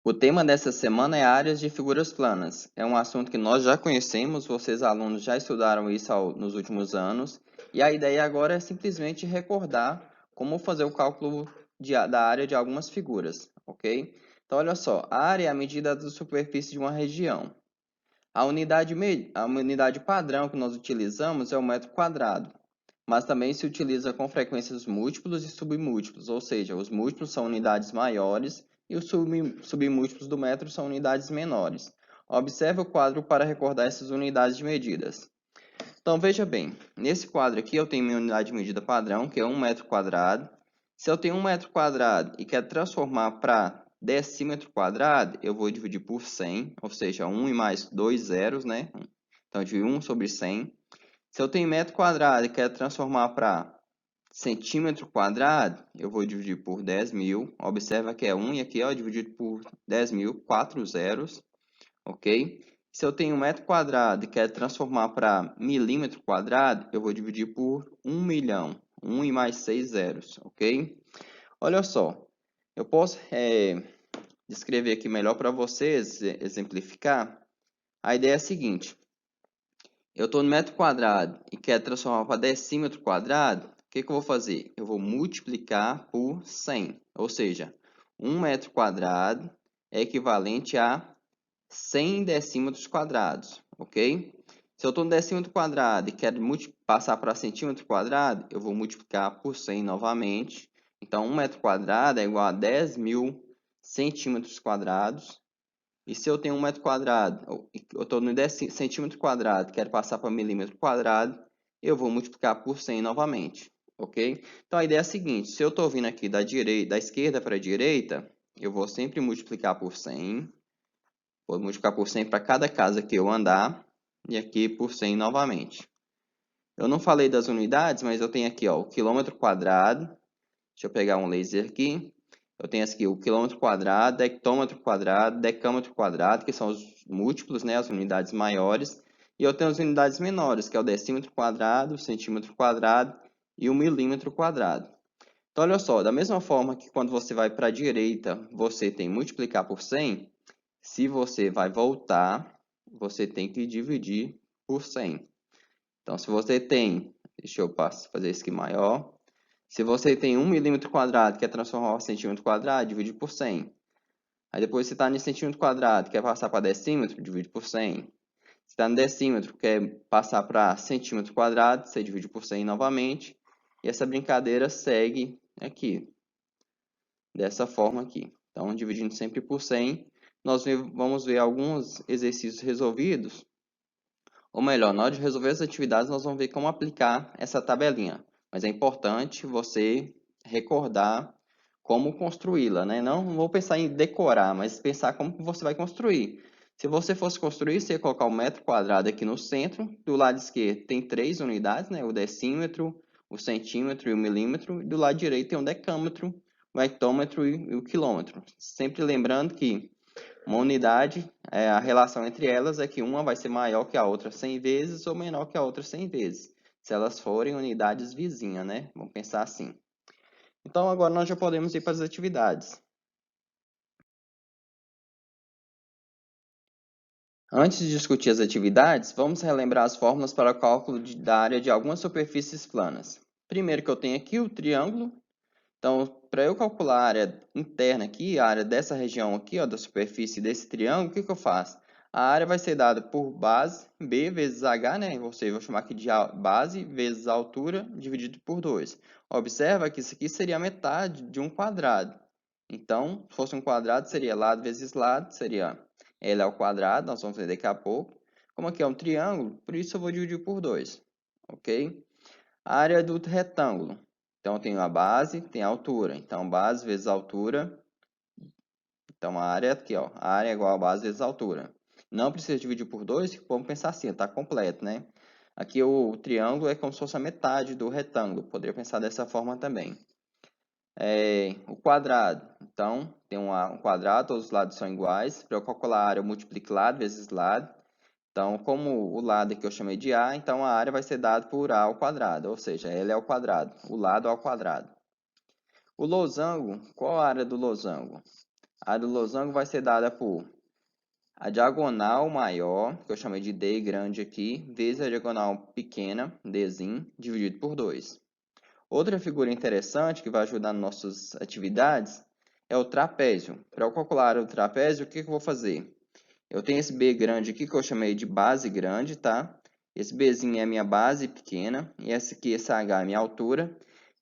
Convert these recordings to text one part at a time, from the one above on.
O tema dessa semana é áreas de figuras planas. É um assunto que nós já conhecemos, vocês alunos já estudaram isso nos últimos anos, e a ideia agora é simplesmente recordar como fazer o cálculo da área de algumas figuras, ok? Então, olha só, a área é a medida da superfície de uma região. A unidade padrão que nós utilizamos é o metro quadrado, mas também se utiliza com frequências múltiplos e submúltiplos, ou seja, os múltiplos são unidades maiores e os submúltiplos do metro são unidades menores. Observe o quadro para recordar essas unidades de medidas. Então, veja bem, nesse quadro aqui eu tenho minha unidade de medida padrão, que é 1 metro quadrado. Se eu tenho 1 metro quadrado e quero transformar para decímetro quadrado, eu vou dividir por 100, ou seja, 1 e mais 2 zeros, né? Então, de 1 sobre 100. Se eu tenho metro quadrado e quero transformar para centímetro quadrado, eu vou dividir por 10.000. Observa que é 1 e aqui, ó, dividido por 10.000, 4 zeros, ok? Se eu tenho metro quadrado e quero transformar para milímetro quadrado, eu vou dividir por 1 milhão. 1 e mais 6 zeros, ok? Olha só, eu posso descrever aqui melhor para vocês, exemplificar. A ideia é a seguinte. Eu estou no metro quadrado e quero transformar para decímetro quadrado, o que eu vou fazer? Eu vou multiplicar por 100, ou seja, 1 metro quadrado é equivalente a 100 decímetros quadrados, ok? Se eu estou no decímetro quadrado e quero passar para centímetro quadrado, eu vou multiplicar por 100 novamente. Então, 1 metro quadrado é igual a 10.000 centímetros quadrados. E se eu tenho 1 metro quadrado, eu estou no centímetro quadrado, quero passar para milímetro quadrado, eu vou multiplicar por 100 novamente, ok? Então, a ideia é a seguinte, se eu estou vindo aqui da esquerda para a direita, eu vou sempre multiplicar por 100, vou multiplicar por 100 para cada casa que eu andar, e aqui por 100 novamente. Eu não falei das unidades, mas eu tenho aqui ó, o quilômetro quadrado, deixa eu pegar um laser aqui, eu tenho aqui o quilômetro quadrado, hectômetro quadrado, decâmetro quadrado, que são os múltiplos, né, as unidades maiores. E eu tenho as unidades menores, que é o decímetro quadrado, o centímetro quadrado e o milímetro quadrado. Então, olha só, da mesma forma que quando você vai para a direita, você tem multiplicar por 100, se você vai voltar, você tem que dividir por 100. Então, se você tem, deixa eu fazer isso aqui maior, se você tem 1 milímetro quadrado, quer transformar em centímetro quadrado, divide por 100. Aí depois você está no centímetro quadrado, quer passar para decímetro, divide por 100. Se está no decímetro, quer passar para centímetro quadrado, você divide por 100 novamente. E essa brincadeira segue aqui, dessa forma aqui. Então, dividindo sempre por 100, nós vamos ver alguns exercícios resolvidos. Ou melhor, na hora de resolver as atividades, nós vamos ver como aplicar essa tabelinha. Mas é importante você recordar como construí-la, né? Não vou pensar em decorar, mas pensar como você vai construir. Se você fosse construir, você ia colocar o metro quadrado aqui no centro. Do lado esquerdo tem 3 unidades, né? O decímetro, o centímetro e o milímetro. E do lado direito tem o decâmetro, o hectômetro e o quilômetro. Sempre lembrando que uma unidade, a relação entre elas é que uma vai ser maior que a outra 100 vezes ou menor que a outra 100 vezes. Se elas forem unidades vizinhas, né? Vamos pensar assim. Então, agora nós já podemos ir para as atividades. Antes de discutir as atividades, vamos relembrar as fórmulas para o cálculo da área de algumas superfícies planas. Primeiro que eu tenho aqui o triângulo. Então, para eu calcular a área interna aqui, a área dessa região aqui, ó, da superfície desse triângulo, o que eu faço? A área vai ser dada por base, B vezes H, né? Ou seja, vou chamar aqui de base vezes a altura, dividido por 2. Observa que isso aqui seria a metade de um quadrado. Então, se fosse um quadrado, seria lado vezes lado, seria L ao quadrado, nós vamos ver daqui a pouco. Como aqui é um triângulo, por isso eu vou dividir por 2, ok? A área do retângulo. Então, eu tenho a base, tem a altura. Então, base vezes altura. Então, a área aqui, ó. A área é igual a base vezes altura. Não precisa dividir por 2, vamos pensar assim, está completo, né? Aqui o triângulo é como se fosse a metade do retângulo. Poderia pensar dessa forma também. O quadrado. Então, tem um quadrado, todos os lados são iguais. Para eu calcular a área, eu multiplico lado vezes lado. Então, como o lado aqui eu chamei de A, então a área vai ser dada por A ao quadrado, ou seja, L ao quadrado, o lado ao quadrado. O losango, qual a área do losango? A área do losango vai ser dada por a diagonal maior, que eu chamei de D grande aqui, vezes a diagonal pequena, Dzinho, dividido por 2. Outra figura interessante que vai ajudar nas nossas atividades é o trapézio. Para eu calcular o trapézio, o que eu vou fazer? Eu tenho esse B grande aqui que eu chamei de base grande, tá? Esse Bzinho é a minha base pequena e esse aqui, esse H é a minha altura.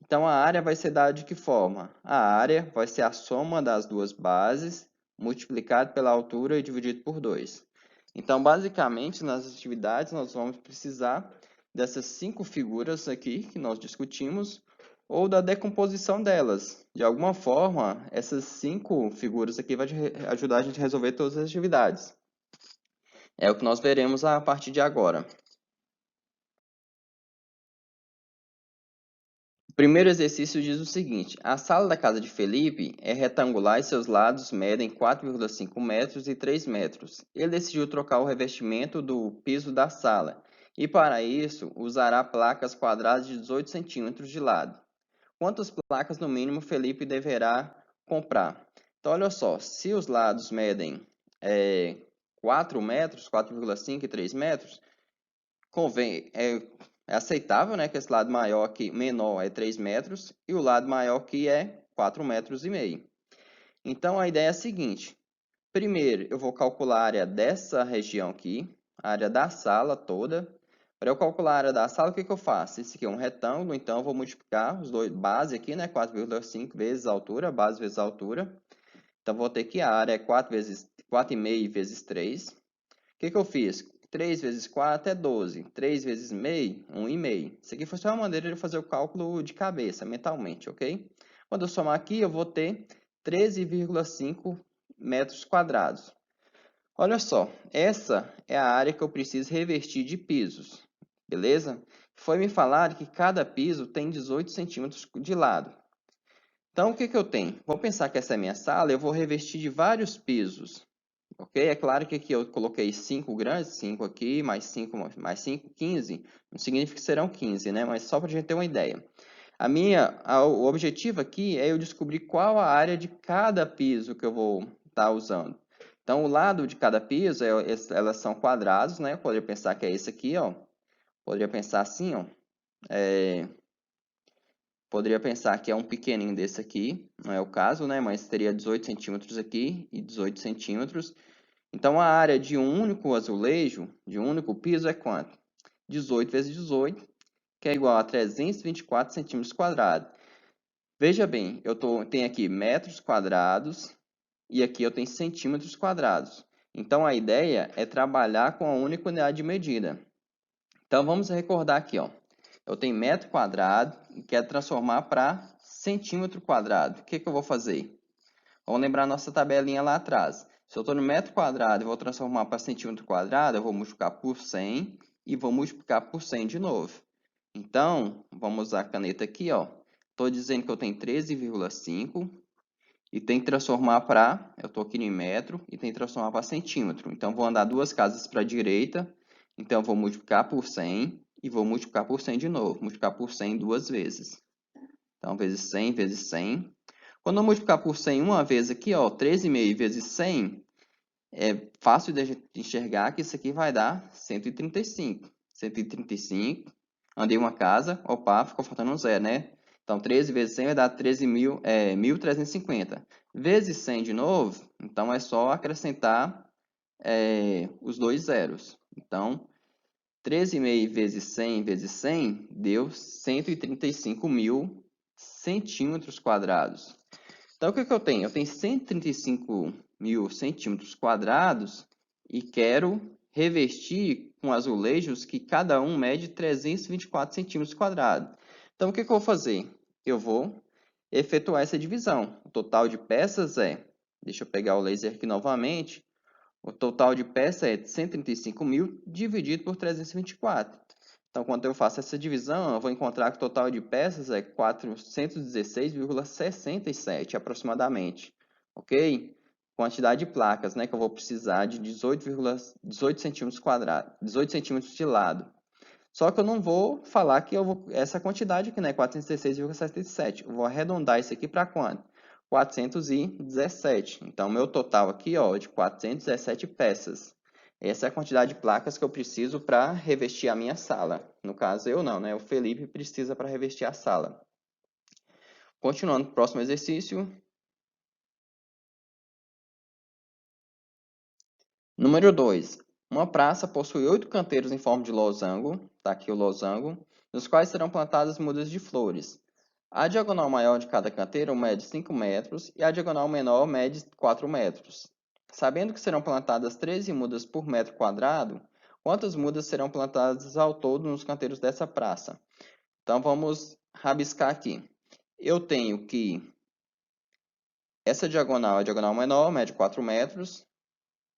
Então, a área vai ser dada de que forma? A área vai ser a soma das duas bases multiplicado pela altura e dividido por 2. Então, basicamente, nas atividades, nós vamos precisar dessas 5 figuras aqui que nós discutimos ou da decomposição delas. De alguma forma, essas 5 figuras aqui vão ajudar a gente a resolver todas as atividades. É o que nós veremos a partir de agora. O primeiro exercício diz o seguinte: a sala da casa de Felipe é retangular e seus lados medem 4,5 metros e 3 metros. Ele decidiu trocar o revestimento do piso da sala e, para isso, usará placas quadradas de 18 centímetros de lado. Quantas placas, no mínimo, Felipe deverá comprar? Então, olha só, se os lados medem 4 metros, 4,5 e 3 metros, é aceitável, né, que esse lado maior aqui, menor é 3 metros e o lado maior aqui é 4 metros e meio. Então, a ideia é a seguinte. Primeiro, eu vou calcular a área dessa região aqui, a área da sala toda. Para eu calcular a área da sala, o que eu faço? Esse aqui é um retângulo, então eu vou multiplicar os dois, base aqui, né, 4,5 vezes a altura, base vezes a altura. Então, vou ter que a área é 4,5 vezes 3. O que eu fiz? 3 vezes 4 é 12. 3 vezes meio, 1,5. Isso aqui foi só uma maneira de fazer o cálculo de cabeça, mentalmente, ok? Quando eu somar aqui, eu vou ter 13,5 metros quadrados. Olha só, essa é a área que eu preciso revestir de pisos, beleza? Foi me falado que cada piso tem 18 centímetros de lado. Então, o que eu tenho? Vou pensar que essa é a minha sala, eu vou revestir de vários pisos. Ok? É claro que aqui eu coloquei 5 grandes, 5 aqui, mais 5, 15. Não significa que serão 15, né? Mas só para a gente ter uma ideia. O objetivo aqui é eu descobrir qual a área de cada piso que eu vou estar usando. Então, o lado de cada piso, elas são quadrados, né? Eu poderia pensar que é esse aqui, ó. Poderia pensar assim, ó. Poderia pensar que é um pequenininho desse aqui, não é o caso, né? Mas teria 18 centímetros aqui e 18 centímetros. Então, a área de um único azulejo, de um único piso, é quanto? 18 vezes 18, que é igual a 324 centímetros quadrados. Veja bem, tenho aqui metros quadrados e aqui eu tenho centímetros quadrados. Então, a ideia é trabalhar com a única unidade de medida. Então, vamos recordar aqui, ó. Eu tenho metro quadrado e quero transformar para centímetro quadrado. O que eu vou fazer? Vamos lembrar nossa tabelinha lá atrás. Se eu estou no metro quadrado e vou transformar para centímetro quadrado, eu vou multiplicar por 100 e vou multiplicar por 100 de novo. Então, vamos usar a caneta aqui, ó. Estou dizendo que eu tenho 13,5 e tem que transformar para, eu estou aqui em metro e tem que transformar para centímetro. Então, vou andar duas casas para a direita. Então, vou multiplicar por 100 e vou multiplicar por 100 de novo. Multiplicar por 100 duas vezes. Então, vezes 100 vezes 100. Quando eu multiplicar por 100 uma vez aqui, ó, 13,5 vezes 100, é fácil de a gente enxergar que isso aqui vai dar 135. 135, andei uma casa, opa, ficou faltando um zero, né? Então, 13 vezes 100 vai dar 1.350. Vezes 100 de novo, então é só acrescentar os dois zeros. Então, 13,5 vezes 100 vezes 100 deu 135 mil centímetros quadrados. Então, o que eu tenho? Eu tenho 135 mil centímetros quadrados e quero revestir com azulejos que cada um mede 324 centímetros quadrados. Então, o que eu vou fazer? Eu vou efetuar essa divisão. O total de peças deixa eu pegar o laser aqui novamente, o total de peças é 135 mil dividido por 324. Então, quando eu faço essa divisão, eu vou encontrar que o total de peças é 416,67 aproximadamente, ok? Quantidade de placas, né, que eu vou precisar de 18 centímetros quadrados, 18 centímetros de lado. Só que eu não vou falar que essa quantidade aqui, né, 416,67. Eu vou arredondar isso aqui para quanto? 417. Então, meu total aqui, ó, é de 417 peças. Essa é a quantidade de placas que eu preciso para revestir a minha sala. No caso, eu não, né? O Felipe precisa para revestir a sala. Continuando, próximo exercício. Número 2. Uma praça possui 8 canteiros em forma de losango, tá aqui o losango, nos quais serão plantadas mudas de flores. A diagonal maior de cada canteiro mede 5 metros e a diagonal menor mede 4 metros. Sabendo que serão plantadas 13 mudas por metro quadrado, quantas mudas serão plantadas ao todo nos canteiros dessa praça? Então vamos rabiscar aqui. Eu tenho que essa diagonal, a diagonal menor, mede 4 metros.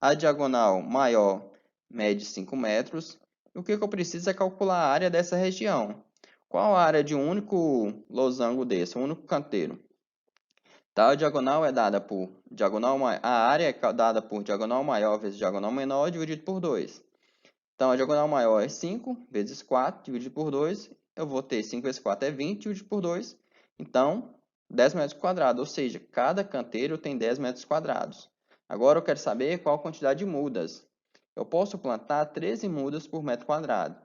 A diagonal maior mede 5 metros. O que eu preciso é calcular a área dessa região. Qual a área de um único losango desse, um único canteiro? Tá, a diagonal é dada por a área é dada por diagonal maior vezes diagonal menor dividido por 2. Então, a diagonal maior é 5 vezes 4 dividido por 2. Eu vou ter 5 vezes 4 é 20 dividido por 2. Então, 10 metros quadrados, ou seja, cada canteiro tem 10 metros quadrados. Agora eu quero saber qual a quantidade de mudas. Eu posso plantar 13 mudas por metro quadrado.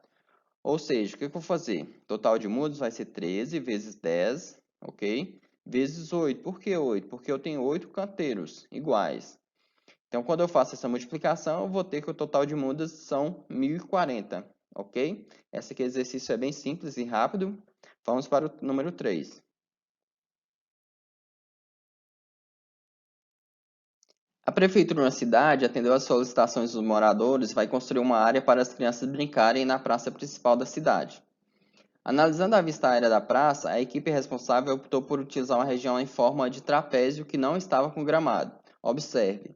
Ou seja, o que eu vou fazer? O total de mudas vai ser 13 vezes 10, ok? Vezes 8. Por que 8? Porque eu tenho 8 canteiros iguais. Então, quando eu faço essa multiplicação, eu vou ter que o total de mudas são 1040, ok? Esse aqui exercício é bem simples e rápido. Vamos para o número 3. A prefeitura da cidade atendeu às solicitações dos moradores e vai construir uma área para as crianças brincarem na praça principal da cidade. Analisando a vista aérea da praça, a equipe responsável optou por utilizar uma região em forma de trapézio que não estava com gramado. Observe.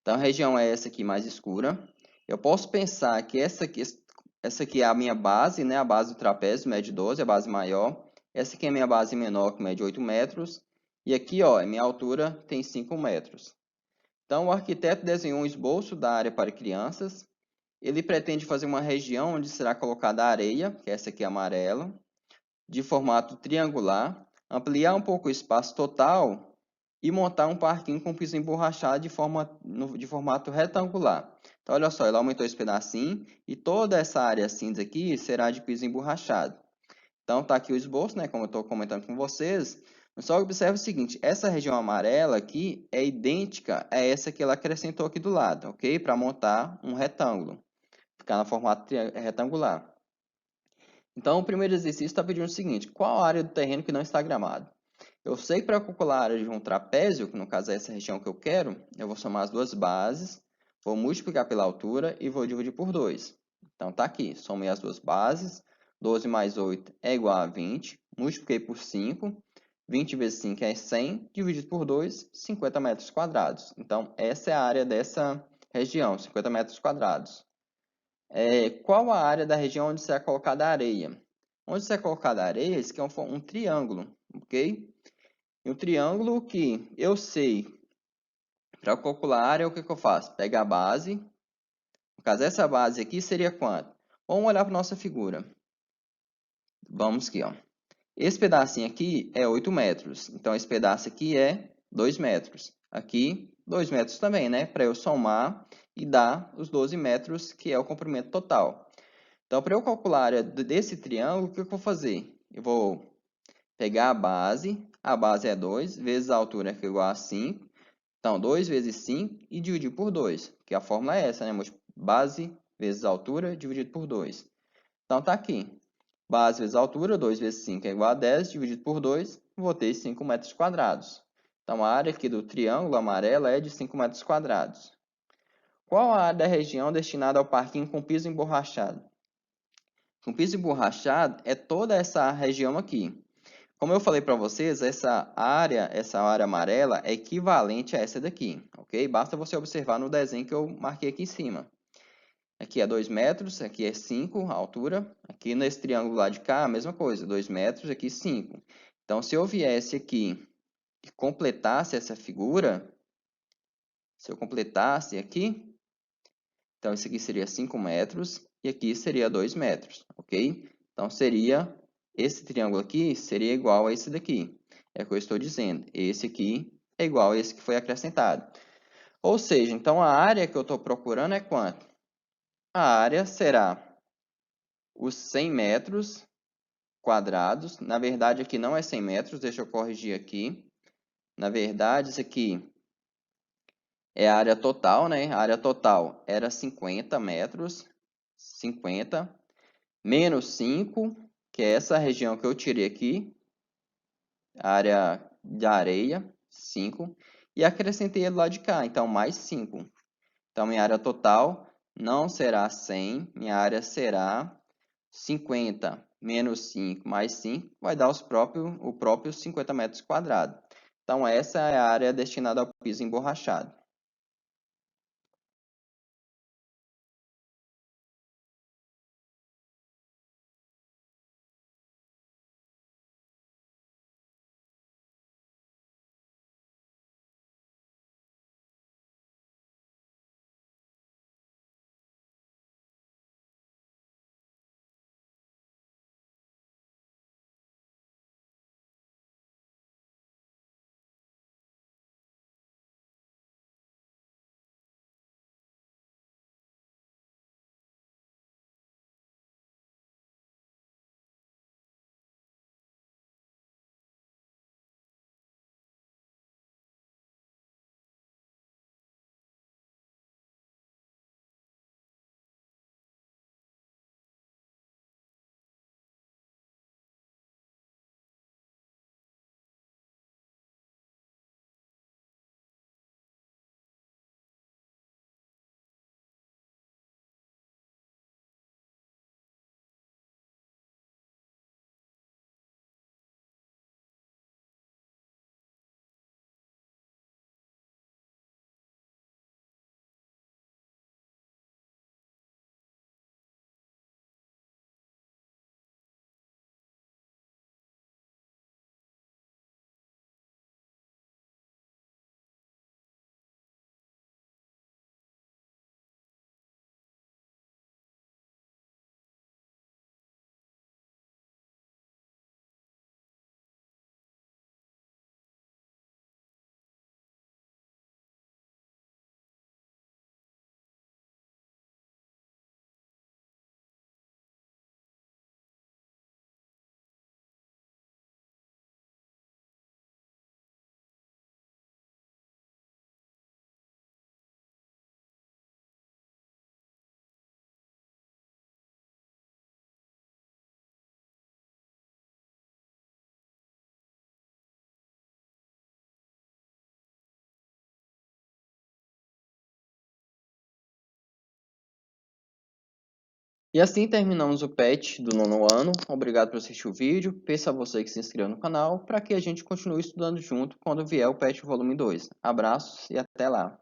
Então, a região é essa aqui mais escura. Eu posso pensar que essa aqui é a minha base, né? A base do trapézio, mede 12, a base maior. Essa aqui é a minha base menor, que mede 8 metros. E aqui, ó, a minha altura tem 5 metros. Então, o arquiteto desenhou um esboço da área para crianças. Ele pretende fazer uma região onde será colocada areia, que é essa aqui amarela, de formato triangular, ampliar um pouco o espaço total e montar um parquinho com piso emborrachado de formato retangular. Então, olha só, ela aumentou esse pedacinho e toda essa área cinza aqui será de piso emborrachado. Então, tá aqui o esboço, né, como eu estou comentando com vocês. Só observe o seguinte, essa região amarela aqui é idêntica a essa que ela acrescentou aqui do lado, ok? Para montar um retângulo, ficar no formato retangular. Então, o primeiro exercício está pedindo o seguinte, qual a área do terreno que não está gramado? Eu sei que para calcular a área de um trapézio, que no caso é essa região que eu quero, eu vou somar as duas bases, vou multiplicar pela altura e vou dividir por 2. Então, está aqui, somei as duas bases, 12 mais 8 é igual a 20, multipliquei por 5, 20 vezes 5 é 100, dividido por 2, 50 metros quadrados. Então, essa é a área dessa região, 50 metros quadrados. Qual a área da região onde será colocada a areia? Onde será colocada a areia, esse aqui é um triângulo, ok? E um triângulo que eu sei, para calcular a área, o que eu faço? Pego a base, no caso, essa base aqui seria quanto? Vamos olhar para a nossa figura. Vamos aqui, ó. Esse pedacinho aqui é 8 metros, então esse pedaço aqui é 2 metros. Aqui, 2 metros também, né? Para eu somar e dar os 12 metros, que é o comprimento total. Então, para eu calcular a área desse triângulo, o que eu vou fazer? Eu vou pegar a base é 2, vezes a altura, que é igual a 5. Então, 2 vezes 5 e dividir por 2, que a fórmula é essa, né? Base vezes altura dividido por 2. Então, está aqui. Base vezes altura, 2 vezes 5 é igual a 10, dividido por 2, vou ter 5 metros quadrados. Então, a área aqui do triângulo amarelo é de 5 metros quadrados. Qual a área da região destinada ao parquinho com piso emborrachado? Com piso emborrachado é toda essa região aqui. Como eu falei para vocês, essa área amarela é equivalente a essa daqui, ok? Basta você observar no desenho que eu marquei aqui em cima. Aqui é 2 metros, aqui é 5 a altura. Aqui nesse triângulo lá de cá, a mesma coisa, 2 metros, aqui 5. Então, se eu viesse aqui e completasse essa figura, se eu completasse aqui, então isso aqui seria 5 metros e aqui seria 2 metros, ok? Então, esse triângulo aqui seria igual a esse daqui. É o que eu estou dizendo. Esse aqui é igual a esse que foi acrescentado. Ou seja, então a área que eu estou procurando é quanto? A área será os 100 metros quadrados. Na verdade, aqui não é 100 metros, deixa eu corrigir aqui. Na verdade, isso aqui é a área total, né? A área total era 50 metros, 50, menos 5, que é essa região que eu tirei aqui, a área de areia, 5, e acrescentei do lado de cá, então mais 5. Então, minha área total não será 100, minha área será 50 menos 5 mais 5, vai dar o próprio 50 metros quadrados. Então, essa é a área destinada ao piso emborrachado. E assim terminamos o PET do nono ano. Obrigado por assistir o vídeo. Peço a você que se inscreva no canal para que a gente continue estudando junto quando vier o PET volume 2. Abraços e até lá!